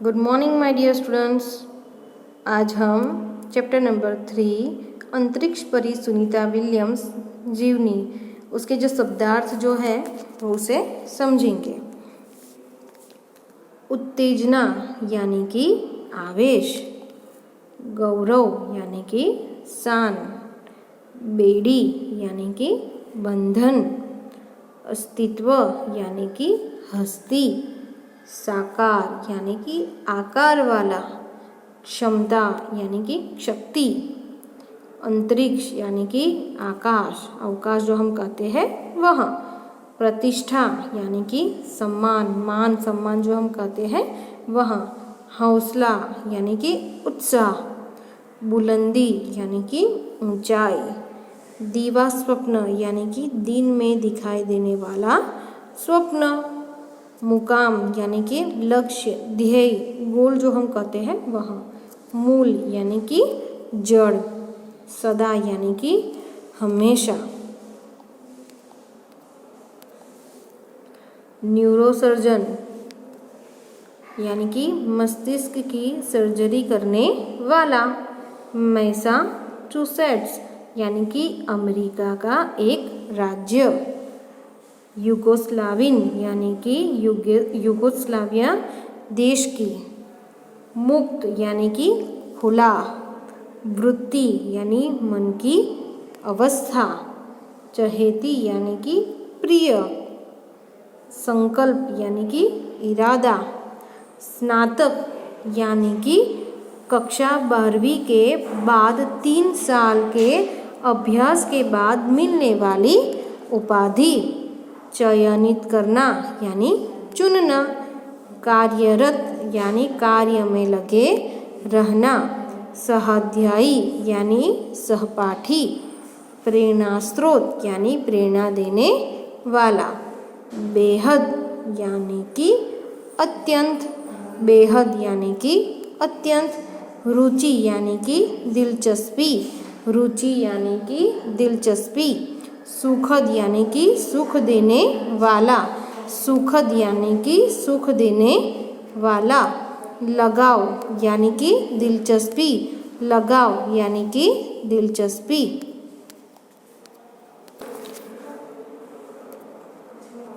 Good morning my dear students. आज हम chapter number 3 अंतरिक्ष परी सुनीता विलियम्स जीवनी उसके जो शब्दार्थ जो है वो उसे समझेंगे। उत्तेजना यानी कि आवेश, गौरव यानी कि शान, बेड़ी यानी कि बंधन, अस्तित्व यानी कि हस्ती, साकार यानी कि आकार वाला, क्षमता यानी कि शक्ति, अंतरिक्ष यानी कि आकाश, अवकाश जो हम कहते हैं वह, प्रतिष्ठा यानी कि सम्मान, मान सम्मान जो हम कहते हैं वह, हौसला यानी कि उत्साह, बुलंदी यानी कि ऊंचाई, दीवा स्वप्न यानी कि दिन में दिखाई देने वाला स्वप्न, मुकाम यानी कि लक्ष्य, ध्येय, गोल जो हम कहते हैं वह, मूल यानी कि जड़, सदा यानी कि हमेशा, न्यूरोसर्जन यानी कि मस्तिष्क की सर्जरी करने वाला, मैसाचुसेट्स यानी कि अमेरिका का एक राज्य, युगोस्लाविन यानी कि युगोस्लाविया देश की, मुक्त यानी कि खुला, वृत्ति यानी मन की अवस्था, चहेती यानी कि प्रिय, संकल्प यानी कि इरादा, स्नातक यानी कि कक्षा 12वीं के बाद 3 साल के अभ्यास के बाद मिलने वाली उपाधि, चयनित करना यानी चुनना, कार्यरत यानी कार्य में लगे रहना, सहाध्यायी यानी सहपाठी, प्रेरणा स्रोत यानी प्रेरणा देने वाला, बेहद यानी कि अत्यंत, बेहद यानी कि अत्यंत, रुचि यानी कि दिलचस्पी, रुचि यानी कि दिलचस्पी, सुखद यानी कि सुख देने वाला, सुखद यानी कि सुख देने वाला, लगाव यानी कि दिलचस्पी, लगाव यानी कि दिलचस्पी,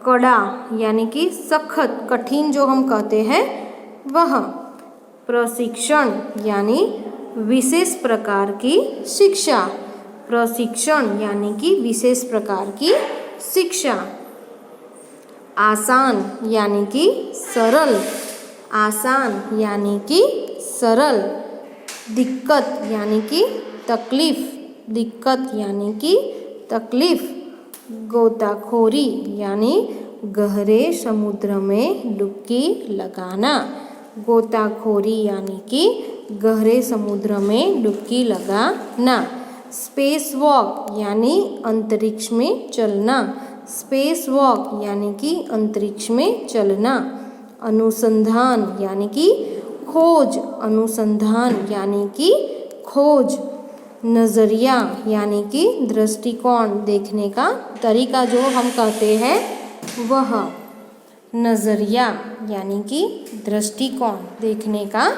कड़ा यानी कि सख्त, कठिन जो हम कहते हैं वह, प्रशिक्षण यानी विशेष प्रकार की शिक्षा, प्रशिक्षण यानी कि विशेष प्रकार की शिक्षा, आसान यानी कि सरल, आसान यानी कि सरल, दिक्कत यानी कि तकलीफ, दिक्कत यानी कि तकलीफ, गोताखोरी यानी गहरे समुद्र में डुबकी लगाना, गोताखोरी यानी कि गहरे समुद्र में डुबकी लगाना, स्पेस वॉक यानी अंतरिक्ष में चलना, स्पेस वॉक यानी कि अंतरिक्ष में चलना, अनुसंधान यानी कि खोज, अनुसंधान यानी कि खोज, नज़रिया यानी कि दृष्टिकोण, देखने का तरीका जो हम कहते हैं वह, नज़रिया यानी कि दृष्टिकोण, देखने का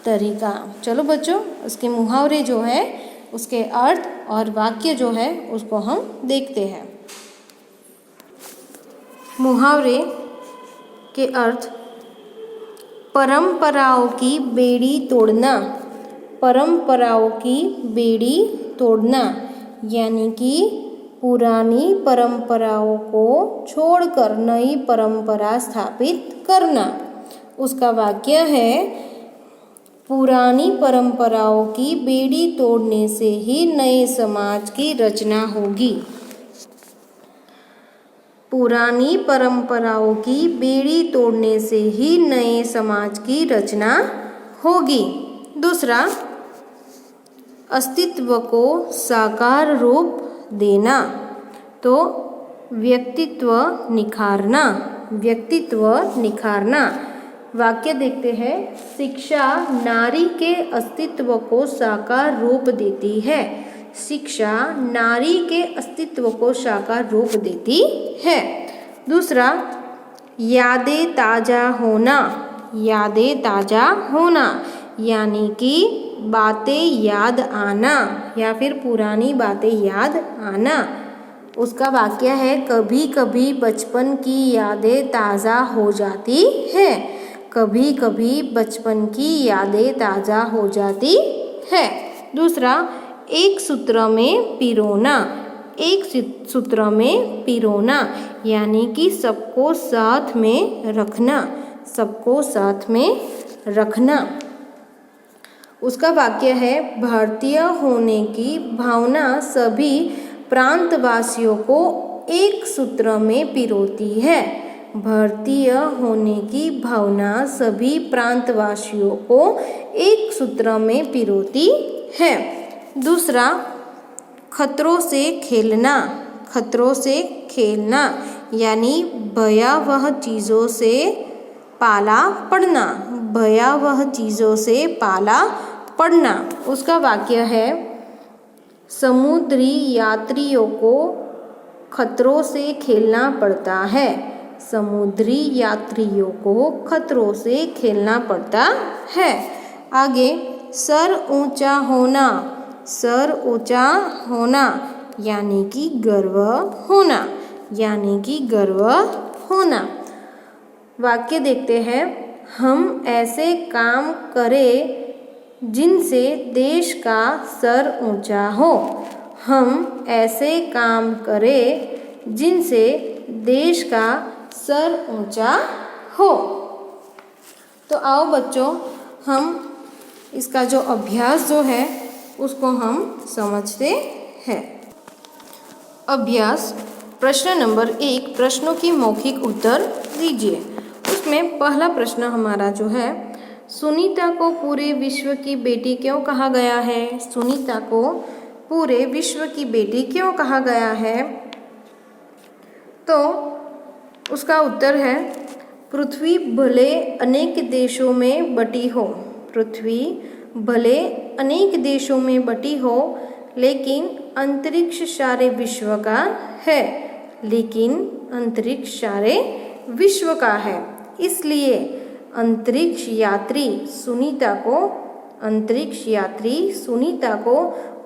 तरीका। चलो बच्चों, उसके मुहावरे जो है उसके अर्थ और वाक्य जो है उसको हम देखते हैं। मुहावरे के अर्थ, परंपराओं की बेड़ी तोड़ना, परंपराओं की बेड़ी तोड़ना यानी कि पुरानी परंपराओं को छोड़कर नई परंपरा स्थापित करना। उसका वाक्य है, पुरानी परंपराओं की बेड़ी तोड़ने से ही नए समाज की रचना होगी, पुरानी परंपराओं की बेड़ी तोड़ने से ही नए समाज की रचना होगी। दूसरा, अस्तित्व को साकार रूप देना, तो व्यक्तित्व निखारना, व्यक्तित्व निखारना। वाक्य देखते हैं, शिक्षा नारी के अस्तित्व को साकार रूप देती है, शिक्षा नारी के अस्तित्व को साकार रूप देती है। दूसरा, यादें ताज़ा होना, यादें ताज़ा होना यानी कि बातें याद आना या फिर पुरानी बातें याद आना। उसका वाक्य है कभी कभी बचपन की यादें ताज़ा हो जाती है। कभी कभी बचपन की यादें ताज़ा हो जाती है। दूसरा, एक सूत्र में पिरोना। एक सूत्र में पिरोना यानी कि सबको साथ में रखना। सबको साथ में रखना। उसका वाक्य है भारतीय होने की भावना सभी प्रांतवासियों को एक सूत्र में पिरोती है। भारतीय होने की भावना सभी प्रांतवासियों को एक सूत्र में पिरोती है। दूसरा, खतरों से खेलना। खतरों से खेलना यानी भयावह चीज़ों से पाला पड़ना। भयावह चीज़ों से पाला पड़ना। उसका वाक्य है समुद्री यात्रियों को खतरों से खेलना पड़ता है। समुद्री यात्रियों को खतरों से खेलना पड़ता है। आगे, सर ऊंचा होना। सर ऊंचा होना यानी कि गर्व होना। यानी कि गर्व होना। वाक्य देखते हैं, हम ऐसे काम करें जिनसे देश का सर ऊंचा हो। हम ऐसे काम करें जिनसे देश का सर ऊंचा हो। तो आओ बच्चों, हम इसका जो अभ्यास जो है उसको हम समझते हैं। अभ्यास प्रश्न नंबर 1, प्रश्नों की मौखिक उत्तर दीजिए। उसमें पहला प्रश्न हमारा जो है, सुनीता को पूरे विश्व की बेटी क्यों कहा गया है? सुनीता को पूरे विश्व की बेटी क्यों कहा गया है? तो उसका उत्तर है, पृथ्वी भले अनेक देशों में बटी हो। पृथ्वी भले अनेक देशों में बटी हो लेकिन अंतरिक्ष सारे विश्व का है। लेकिन अंतरिक्ष सारे विश्व का है। इसलिए अंतरिक्ष यात्री सुनीता को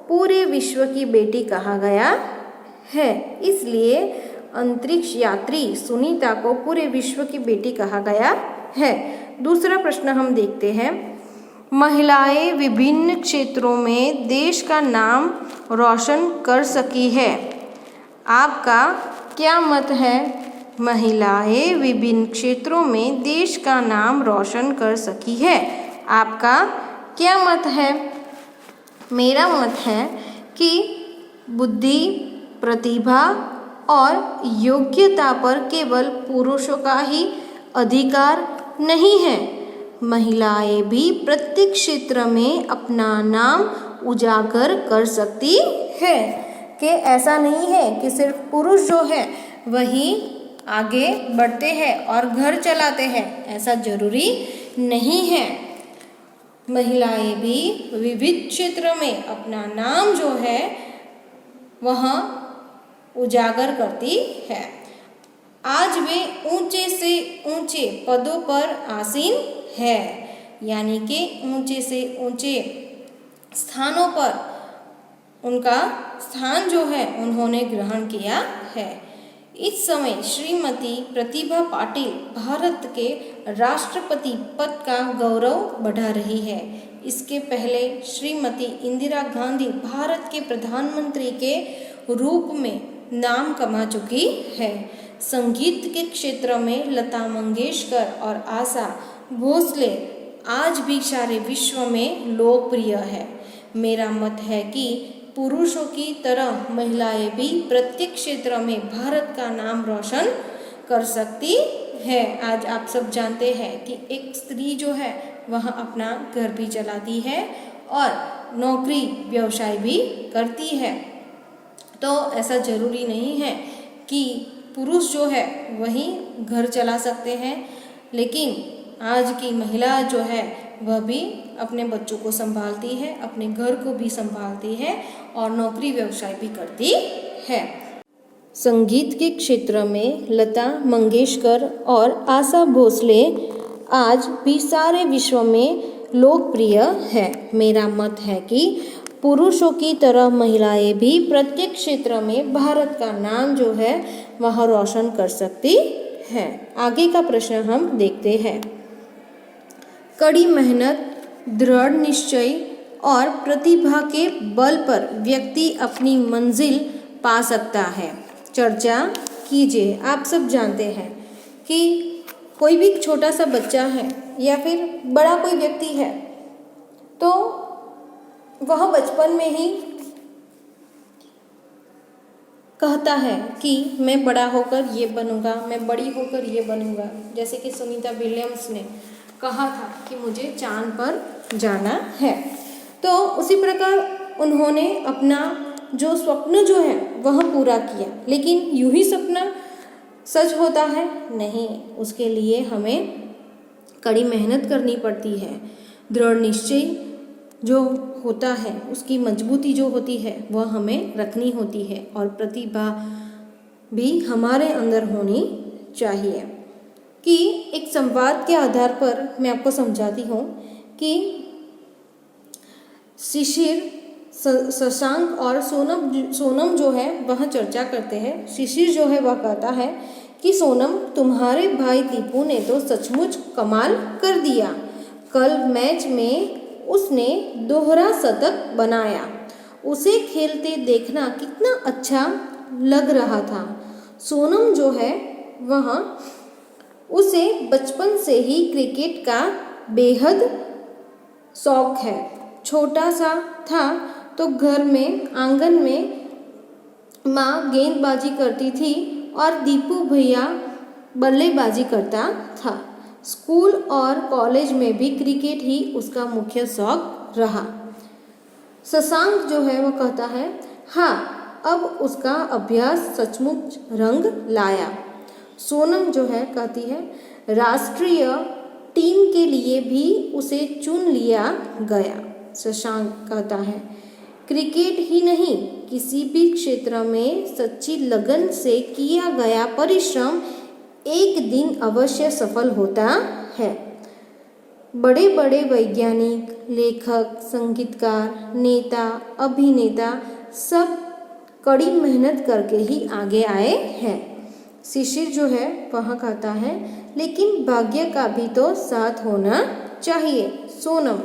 पूरे विश्व की बेटी कहा गया है। इसलिए अंतरिक्ष यात्री सुनीता को पूरे विश्व की बेटी कहा गया है। दूसरा प्रश्न हम देखते हैं, महिलाएं विभिन्न क्षेत्रों में देश का नाम रोशन कर सकी है। आपका क्या मत है? महिलाएं विभिन्न क्षेत्रों में देश का नाम रोशन कर सकी है। आपका क्या मत है? मेरा मत है कि बुद्धि, प्रतिभा और योग्यता पर केवल पुरुषों का ही अधिकार नहीं है। महिलाएं भी प्रत्येक क्षेत्र में अपना नाम उजागर कर सकती है। कि ऐसा नहीं है कि सिर्फ पुरुष जो है वही आगे बढ़ते हैं और घर चलाते हैं, ऐसा जरूरी नहीं है। महिलाएं भी विविध क्षेत्र में अपना नाम जो है वह उजागर करती है। आज वे ऊंचे से ऊंचे पदों पर आसीन है। यानी कि ऊंचे से ऊंचे स्थानों पर उनका स्थान जो है उन्होंने ग्रहण किया है। इस समय श्रीमती प्रतिभा पाटिल भारत के राष्ट्रपति पद का गौरव बढ़ा रही है। इसके पहले श्रीमती इंदिरा गांधी भारत के प्रधानमंत्री के रूप में नाम कमा चुकी है। संगीत के क्षेत्र में लता मंगेशकर और आशा भोसले आज भी सारे विश्व में लोकप्रिय है। मेरा मत है कि पुरुषों की तरह महिलाएं भी प्रत्येक क्षेत्र में भारत का नाम रोशन कर सकती है। आज आप सब जानते हैं कि एक स्त्री जो है वह अपना घर भी चलाती है और नौकरी व्यवसाय भी करती है। तो ऐसा ज़रूरी नहीं है कि पुरुष जो है वही घर चला सकते हैं, लेकिन आज की महिला जो है वह भी अपने बच्चों को संभालती है, अपने घर को भी संभालती है और नौकरी व्यवसाय भी करती है। संगीत के क्षेत्र में लता मंगेशकर और आशा भोसले आज भी सारे विश्व में लोकप्रिय है। मेरा मत है कि पुरुषों की तरह महिलाएं भी प्रत्येक क्षेत्र में भारत का नाम जो है वह रोशन कर सकती है। आगे का प्रश्न हम देखते हैं। कड़ी मेहनत, दृढ़ निश्चय और प्रतिभा के बल पर व्यक्ति अपनी मंजिल पा सकता है। चर्चा कीजिए। आप सब जानते हैं कि कोई भी छोटा सा बच्चा है या फिर बड़ा कोई व्यक्ति है तो वह बचपन में ही कहता है कि मैं बड़ा होकर ये बनूंगा, मैं बड़ी होकर ये बनूंगा। जैसे कि सुनीता विलियम्स ने कहा था कि मुझे चांद पर जाना है। तो उसी प्रकार उन्होंने अपना जो स्वप्न जो है वह पूरा किया। लेकिन यूं ही सपना सच होता है? नहीं, उसके लिए हमें कड़ी मेहनत करनी पड़ती है। दृढ़ निश्चय जो होता है, उसकी मजबूती जो होती है वह हमें रखनी होती है और प्रतिभा भी हमारे अंदर होनी चाहिए। कि एक संवाद के आधार पर मैं आपको समझाती हूँ कि शिशिर, शशांक और सोनम जो है वह चर्चा करते हैं। शिशिर जो है वह कहता है कि सोनम, तुम्हारे भाई दीपू ने तो सचमुच कमाल कर दिया। कल मैच में उसने दोहरा शतक बनाया। उसे खेलते देखना कितना अच्छा लग रहा था। सोनम जो है वह उसे बचपन से ही क्रिकेट का बेहद शौक है। छोटा सा था तो घर में आंगन में माँ गेंदबाजी करती थी और दीपू भैया बल्लेबाजी करता था। स्कूल और कॉलेज में भी क्रिकेट ही उसका मुख्य शौक रहा। शशांक जो है वो कहता है, हाँ, अब उसका अभ्यास सचमुच रंग लाया। सोनम जो है कहती है, राष्ट्रीय टीम के लिए भी उसे चुन लिया गया। शशांक कहता है, क्रिकेट ही नहीं, किसी भी क्षेत्र में सच्ची लगन से किया गया परिश्रम एक दिन अवश्य सफल होता है। बड़े बड़े वैज्ञानिक, लेखक, संगीतकार, नेता, अभिनेता सब कड़ी मेहनत करके ही आगे आए हैं। शिशिर जो है वह कहता है, लेकिन भाग्य का भी तो साथ होना चाहिए। सोनम,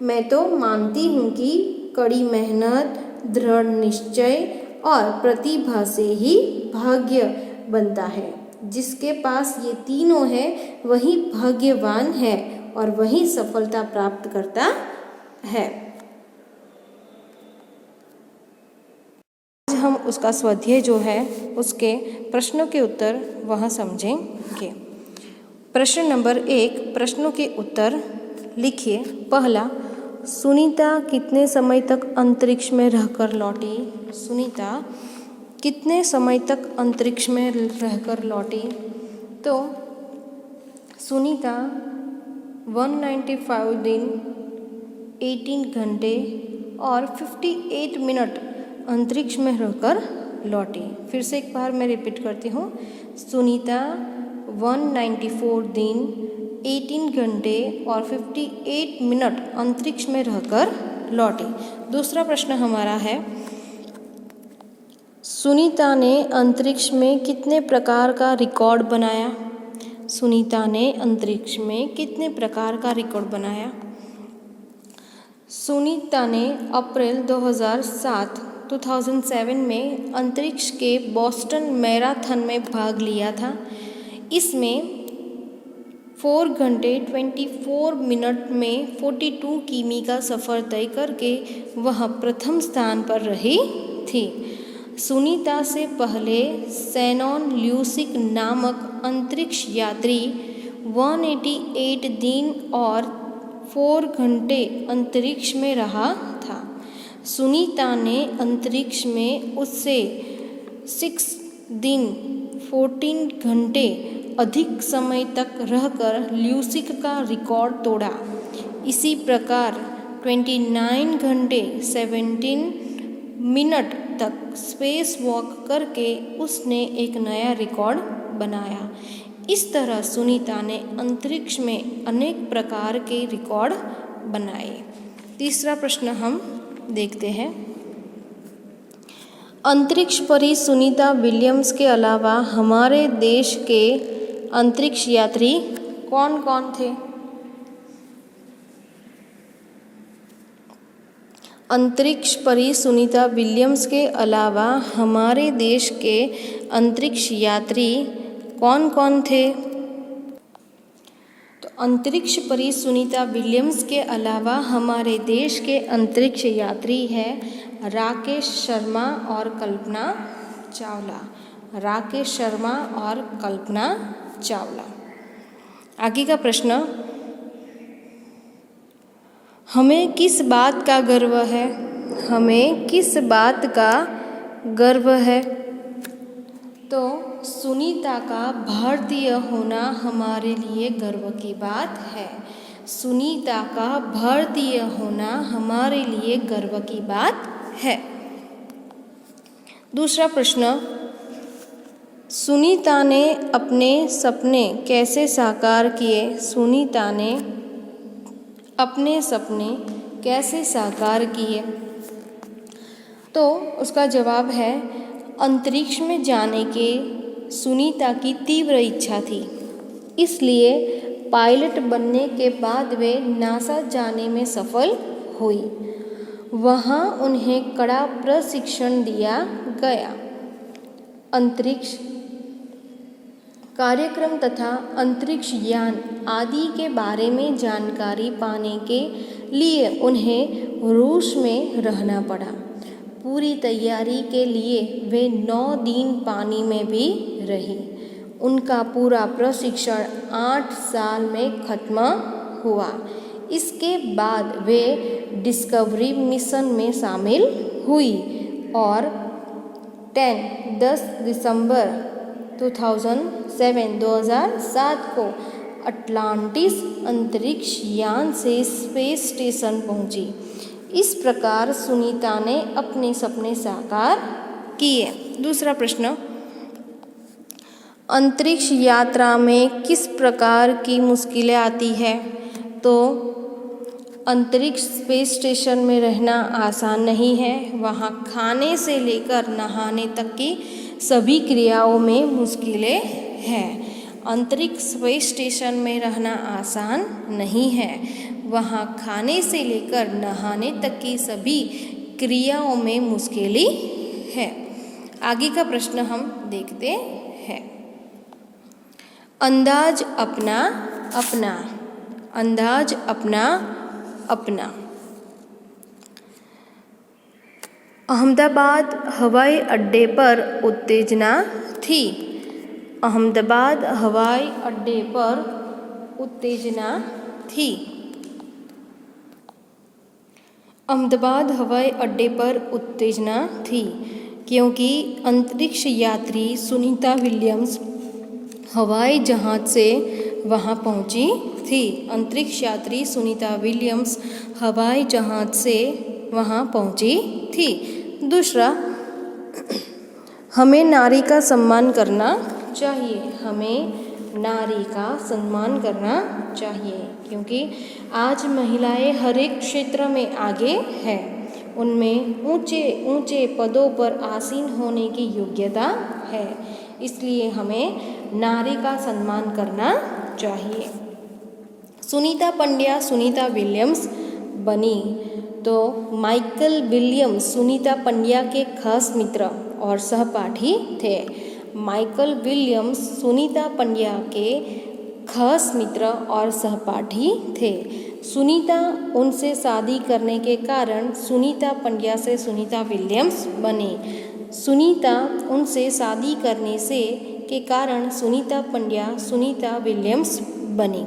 मैं तो मानती हूँ कि कड़ी मेहनत, दृढ़ निश्चय और प्रतिभा से ही भाग्य बनता है। जिसके पास ये तीनों है वही भाग्यवान है और वही सफलता प्राप्त करता है। आज हम उसका स्वाध्याय जो है उसके प्रश्नों के उत्तर वह समझेंगे। प्रश्न नंबर 1, प्रश्नों के उत्तर लिखिए। पहला, सुनीता कितने समय तक अंतरिक्ष में रहकर लौटी? सुनीता कितने समय तक अंतरिक्ष में रहकर लौटी? तो सुनीता 195 दिन, 18 घंटे और 58 मिनट अंतरिक्ष में रहकर लौटी। फिर से एक बार मैं रिपीट करती हूँ। सुनीता 194 दिन, 18 घंटे और 58 मिनट अंतरिक्ष में रहकर लौटी। दूसरा प्रश्न हमारा है, सुनीता ने अंतरिक्ष में कितने प्रकार का रिकॉर्ड बनाया? सुनीता ने अंतरिक्ष में कितने प्रकार का रिकॉर्ड बनाया? सुनीता ने अप्रैल 2007 में अंतरिक्ष के बोस्टन मैराथन में भाग लिया था। इसमें 4 घंटे 24 मिनट में 42 किमी का सफ़र तय करके वह प्रथम स्थान पर रही थी। सुनीता से पहले शैनॉन ल्यूसिक नामक अंतरिक्ष यात्री 188 दिन और 4 घंटे अंतरिक्ष में रहा था। सुनीता ने अंतरिक्ष में उससे 6 दिन 14 घंटे अधिक समय तक रहकर ल्यूसिक का रिकॉर्ड तोड़ा। इसी प्रकार 29 घंटे 17 मिनट तक स्पेस वॉक करके उसने एक नया रिकॉर्ड बनाया। इस तरह सुनीता ने अंतरिक्ष में अनेक प्रकार के रिकॉर्ड बनाए। तीसरा प्रश्न हम देखते हैं। अंतरिक्ष परी सुनीता विलियम्स के अलावा हमारे देश के अंतरिक्ष यात्री कौन कौन थे? अंतरिक्ष परी सुनीता विलियम्स के अलावा हमारे देश के अंतरिक्ष यात्री कौन कौन थे? तो अंतरिक्ष परी सुनीता विलियम्स के अलावा हमारे देश के अंतरिक्ष यात्री हैं राकेश शर्मा और कल्पना चावला। राकेश शर्मा और कल्पना चावला। आगे का प्रश्न, हमें किस बात का गर्व है? हमें किस बात का गर्व है? तो सुनीता का भारतीय होना हमारे लिए गर्व की बात है। सुनीता का भारतीय होना हमारे लिए गर्व की बात है। दूसरा प्रश्न, सुनीता ने अपने सपने कैसे साकार किए? सुनीता ने अपने सपने कैसे साकार किए? तो उसका जवाब है, अंतरिक्ष में जाने के सुनीता की तीव्र इच्छा थी, इसलिए पायलट बनने के बाद वे नासा जाने में सफल हुई। वहाँ उन्हें कड़ा प्रशिक्षण दिया गया। अंतरिक्ष कार्यक्रम तथा अंतरिक्ष यान आदि के बारे में जानकारी पाने के लिए उन्हें रूस में रहना पड़ा। पूरी तैयारी के लिए वे 9 दिन पानी में भी रही। उनका पूरा प्रशिक्षण 8 साल में खत्म हुआ। इसके बाद वे डिस्कवरी मिशन में शामिल हुई और 10 दिसंबर 2007 को अटलांटिस अंतरिक्ष यान से स्पेस स्टेशन पहुंची। इस प्रकार सुनीता ने अपने सपने साकार किए। दूसरा प्रश्न, अंतरिक्ष यात्रा में किस प्रकार की मुश्किलें आती है? तो अंतरिक्ष स्पेस स्टेशन में रहना आसान नहीं है। वहाँ खाने से लेकर नहाने तक की सभी क्रियाओं में मुश्किलें हैं। अंतरिक्ष स्पेस स्टेशन में रहना आसान नहीं है। वहाँ खाने से लेकर नहाने तक की सभी क्रियाओं में मुश्किलें हैं। आगे का प्रश्न हम देखते हैं। अंदाज अपना अपना। अंदाज अपना अपना। अहमदाबाद हवाई अड्डे पर उत्तेजना थी। अहमदाबाद हवाई अड्डे पर उत्तेजना थी। अहमदाबाद हवाई अड्डे पर उत्तेजना थी क्योंकि अंतरिक्ष यात्री सुनीता विलियम्स हवाई जहाज से वहां पहुंची थी। अंतरिक्ष यात्री सुनीता विलियम्स हवाई जहाज से वहां पहुंची थी। दूसरा, हमें नारी का सम्मान करना चाहिए। हमें नारी का सम्मान करना चाहिए क्योंकि आज महिलाएं हर एक क्षेत्र में आगे हैं। उनमें ऊंचे ऊंचे पदों पर आसीन होने की योग्यता है, इसलिए हमें नारी का सम्मान करना चाहिए। सुनीता पंड्या सुनीता विलियम्स बनी तो माइकल विलियम्स सुनीता पंड्या के खास मित्र और सहपाठी थे। माइकल विलियम्स सुनीता पंड्या के खास मित्र और सहपाठी थे। सुनीता उनसे शादी करने के कारण सुनीता पंड्या से सुनीता विलियम्स बने। सुनीता उनसे शादी करने से के कारण सुनीता पंड्या सुनीता विलियम्स बनी।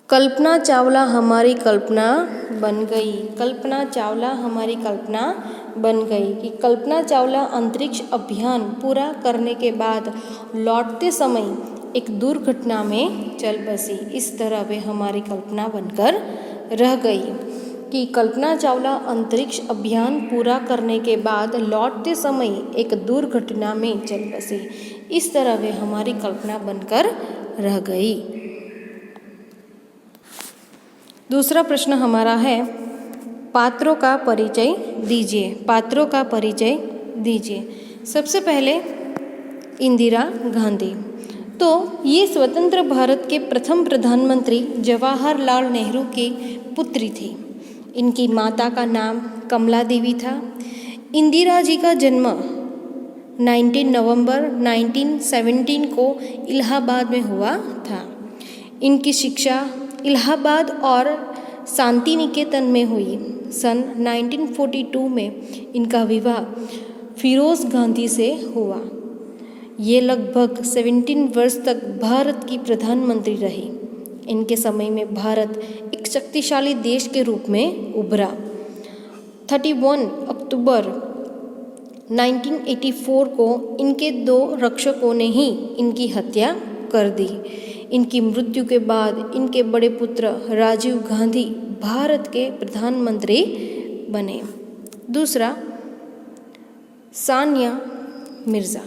कल्पना चावला हमारी कल्पना बन गई। कल्पना चावला हमारी कल्पना बन गई कि कल्पना चावला अंतरिक्ष अभियान पूरा करने के बाद लौटते समय एक दुर्घटना में चल बसी। इस तरह वे हमारी कल्पना बनकर रह गई कि कल्पना चावला अंतरिक्ष अभियान पूरा करने के बाद लौटते समय एक दुर्घटना में चल बसी। इस तरह वे हमारी कल्पना बनकर रह गई। दूसरा प्रश्न हमारा है, पात्रों का परिचय दीजिए। पात्रों का परिचय दीजिए। सबसे पहले इंदिरा गांधी। तो ये स्वतंत्र भारत के प्रथम प्रधानमंत्री जवाहरलाल नेहरू की पुत्री थी। इनकी माता का नाम कमला देवी था। इंदिरा जी का जन्म 19 नवंबर 1917 को इलाहाबाद में हुआ था। इनकी शिक्षा इलाहाबाद और शांति निकेतन में हुई। सन 1942 में इनका विवाह फिरोज गांधी से हुआ। ये लगभग 17 वर्ष तक भारत की प्रधानमंत्री रही। इनके समय में भारत एक शक्तिशाली देश के रूप में उभरा। 31 अक्टूबर 1984 को इनके 2 रक्षकों ने ही इनकी हत्या कर दी। इनकी मृत्यु के बाद इनके बड़े पुत्र राजीव गांधी भारत के प्रधानमंत्री बने। दूसरा, सानिया मिर्ज़ा।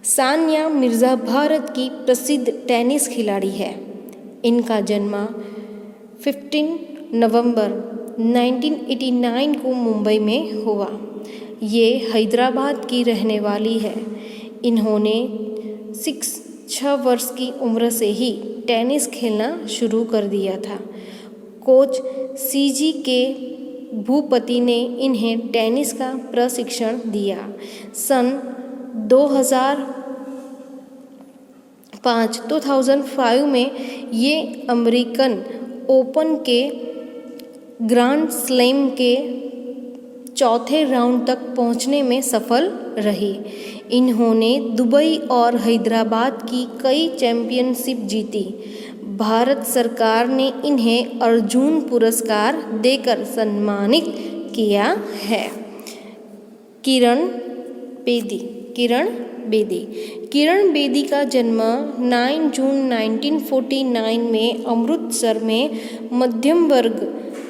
सानिया मिर्ज़ा भारत की प्रसिद्ध टेनिस खिलाड़ी है। इनका जन्म 15 नवंबर 1989 को मुंबई में हुआ। ये हैदराबाद की रहने वाली है। इन्होंने 6 वर्ष की उम्र से ही टेनिस खेलना शुरू कर दिया था। कोच सीजी के भूपति ने इन्हें टेनिस का प्रशिक्षण दिया। सन 2005 में ये अमेरिकन ओपन के ग्रैंड स्लैम के चौथे राउंड तक पहुंचने में सफल रही। इन्होंने दुबई और हैदराबाद की कई चैंपियनशिप जीती। भारत सरकार ने इन्हें अर्जुन पुरस्कार देकर सम्मानित किया है। किरण बेदी का जन्म 9 जून 1949 में अमृतसर में मध्यम वर्ग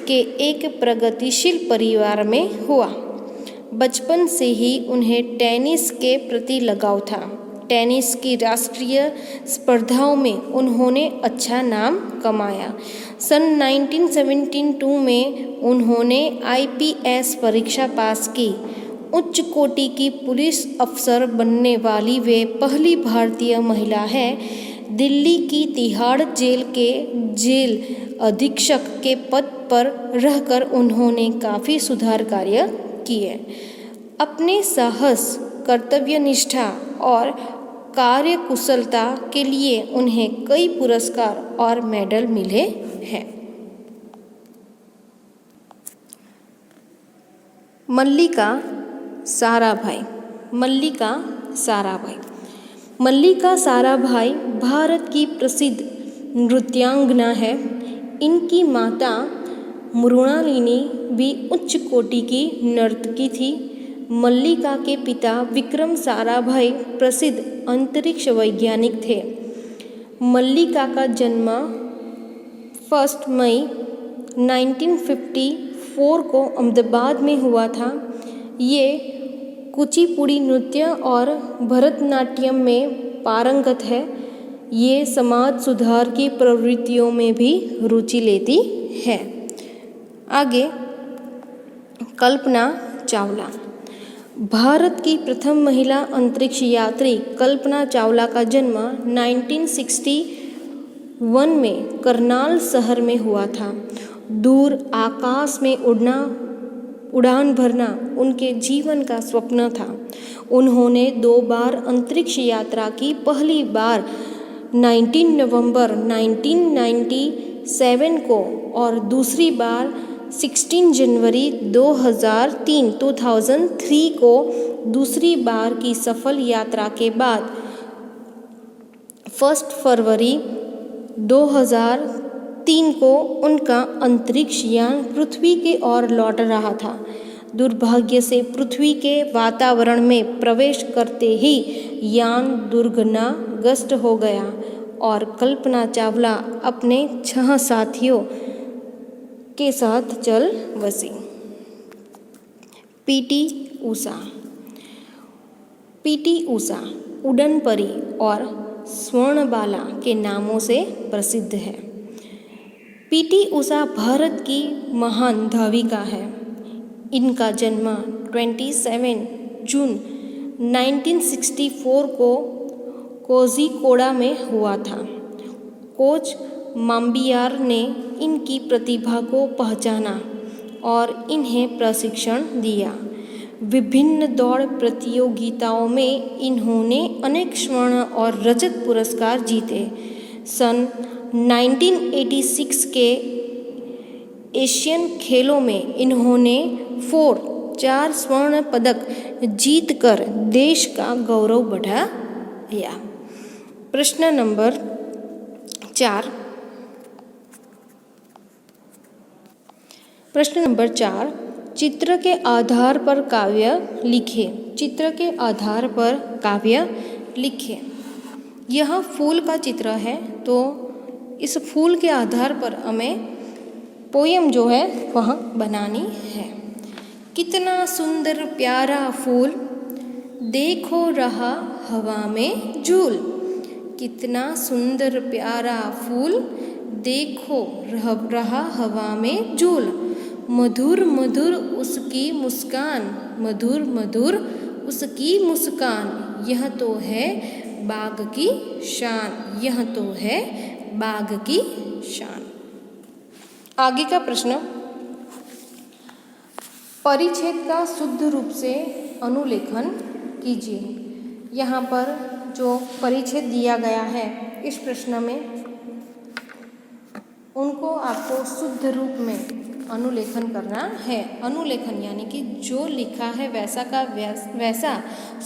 के एक प्रगतिशील परिवार में हुआ। बचपन से ही उन्हें टेनिस के प्रति लगाव था। टेनिस की राष्ट्रीय स्पर्धाओं में उन्होंने अच्छा नाम कमाया। सन 1972 में उन्होंने IPS परीक्षा पास की। उच्च कोटि की पुलिस अफसर बनने वाली वे पहली भारतीय महिला हैं। दिल्ली की तिहाड़ जेल के जेल अधीक्षक के पद पर रहकर उन्होंने काफ़ी सुधार कार्य किए। अपने साहस, कर्तव्यनिष्ठा और कार्यकुशलता के लिए उन्हें कई पुरस्कार और मेडल मिले हैं। मल्लिका साराभाई भारत की प्रसिद्ध नृत्यांगना है। इनकी माता मृणालिनी भी उच्च कोटि की नर्तकी थी। मल्लिका के पिता विक्रम साराभाई प्रसिद्ध अंतरिक्ष वैज्ञानिक थे। मल्लिका का जन्म 1 मई 1954 को अहमदाबाद में हुआ था। ये कुचिपुड़ी नृत्य और भरतनाट्यम में पारंगत है। ये समाज सुधार की प्रवृत्तियों में भी रुचि लेती है। आगे, कल्पना चावला। भारत की प्रथम महिला अंतरिक्ष यात्री कल्पना चावला का जन्म 1961 में करनाल शहर में हुआ था। दूर आकाश में उड़ान भरना उनके जीवन का स्वप्न था। उन्होंने 2 बार अंतरिक्ष यात्रा की। पहली बार 19 नवंबर 1997 को और दूसरी बार 16 जनवरी 2003 को। दूसरी बार की सफल यात्रा के बाद 1 फरवरी 2003 को उनका अंतरिक्ष यान पृथ्वी की ओर लौट रहा था। दुर्भाग्य से पृथ्वी के वातावरण में प्रवेश करते ही यान दुर्घटनाग्रस्त हो गया और कल्पना चावला अपने 6 साथियों के साथ चल बसी। पीटी उषा। पीटी उषा उड़न परी और स्वर्णबाला के नामों से प्रसिद्ध है। पीटी उषा भारत की महान धाविका है। इनका जन्म 27 जून 1964 को कोझिकोड़ा में हुआ था। कोच माम्बियार ने इनकी प्रतिभा को पहचाना और इन्हें प्रशिक्षण दिया। विभिन्न दौड़ प्रतियोगिताओं में इन्होंने अनेक स्वर्ण और रजत पुरस्कार जीते। सन 1986 के एशियन खेलों में इन्होंने 4 स्वर्ण पदक जीतकर देश का गौरव बढ़ाया। प्रश्न नंबर 4। प्रश्न नंबर 4, चित्र के आधार पर काव्य लिखे। चित्र के आधार पर काव्य लिखे। यह फूल का चित्र है, तो इस फूल के आधार पर हमें पोयम जो है वह बनानी है। कितना सुंदर प्यारा फूल, देखो रहा हवा में झूल। कितना सुंदर प्यारा फूल, देखो रहा हवा में झूल। मधुर मधुर उसकी मुस्कान, मधुर मधुर उसकी मुस्कान। यह तो है बाग की शान, यह तो है बाग की शान। आगे का प्रश्न, परिच्छेद का शुद्ध रूप से अनुलेखन कीजिए। यहाँ पर जो परिच्छेद दिया गया है इस प्रश्न में, उनको आपको शुद्ध रूप में अनुलेखन करना है। अनुलेखन यानी कि जो लिखा है वैसा का वैसा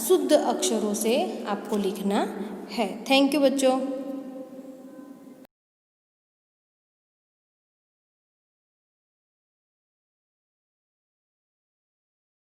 शुद्ध अक्षरों से आपको लिखना है। थैंक यू बच्चों।